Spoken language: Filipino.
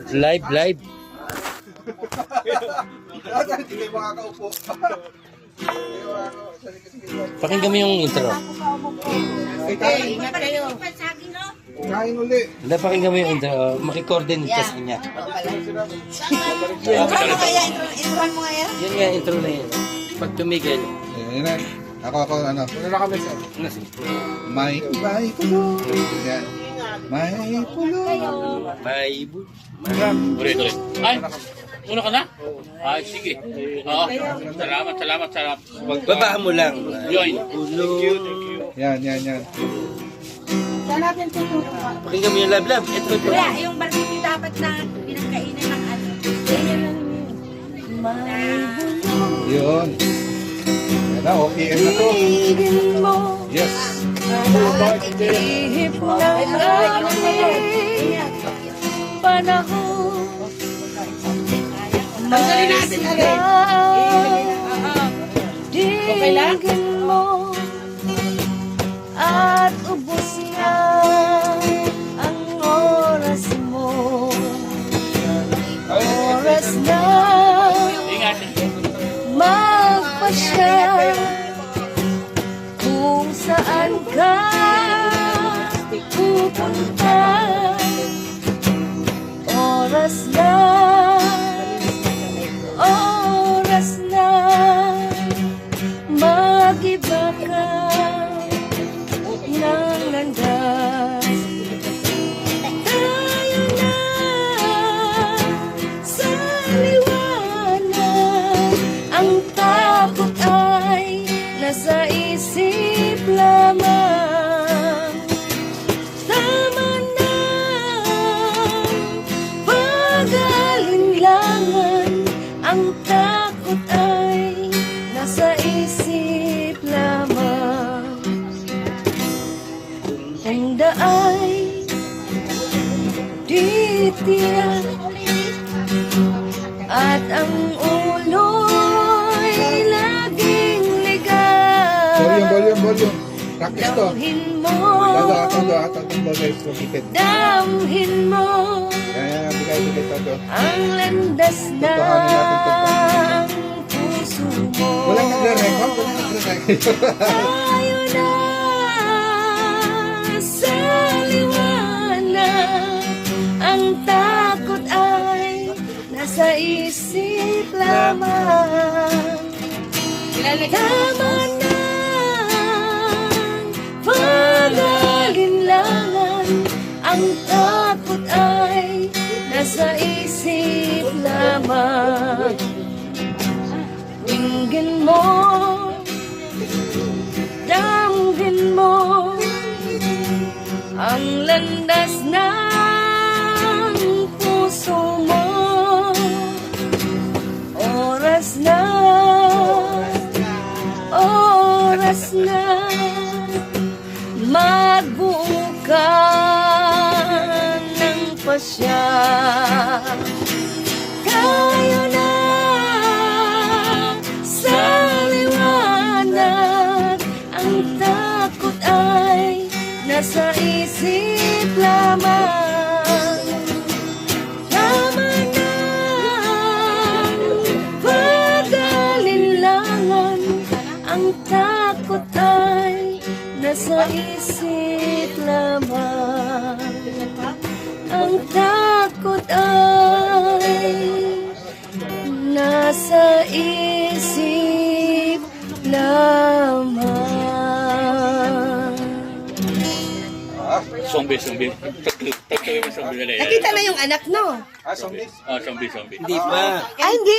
Live, live. Hindi kayo makakaupo. Pakinggan mo yung intro. Ingat kayo. Kain uli. Hindi, pakinggan mo yung intro. Makikoordinate ka sa kanya. Introhan mo kaya? Introhan mo kaya? Yan nga, intro na yun. Pag tumigil. Ayan na. Ako, ano. Ano na kami, sir? May pulo. Yan. May pulo. May Ulit. Ay, una ka na? Ay, sige. Oo. Salamat. Baba mo lang. Join. Ulo. Yan. Saan natin tutulong? Pakinggan mo yung live, live. Ito. Kaya yung barbecue dapat na pinagkainan ng ano. Yun. Yan na, okay na to. Yes. Ihip ng aking panahon. Tanggalin natin agad. Digin mo at ubos na ang oras mo. Oras na Ingat. magpasya kung saan ka pupunta. Oras na mag-iba ka ng landas. Tayo na sa liwanag. Ang takot ay nasa isip lamang. Tama na pag-alinlangan. Ang takot ay nasa isip lamang. Tanda ay titiyak at ang ulo'y laging ligaw. Volume. Practice to. Damhin mo, Ato. Guys, repeated. damhin mo Yan. Bigay to. ang landas ng puso mo. Walang nagre-record. Tayo na sa liwanag. Ang takot ay nasa isip lamang. Tama na pag-alinlangan. Ang takot ay nasa isip lamang. Dinggin mo, damhin mo ang landas ng puso mo. Oras na magbuo ka ng pasya. Tayo na sa liwanag. Ang takot ay nasa isip lamang. Tama na pag-alinlangan. Ang takot ay nasa isip lamang. Ang takot ay nasa isip lamang. Zombie. Pagkakawin mo zombie na yan. Nakita na yung anak, no? Zombie. Zombie. Hindi pa. Ay, hindi.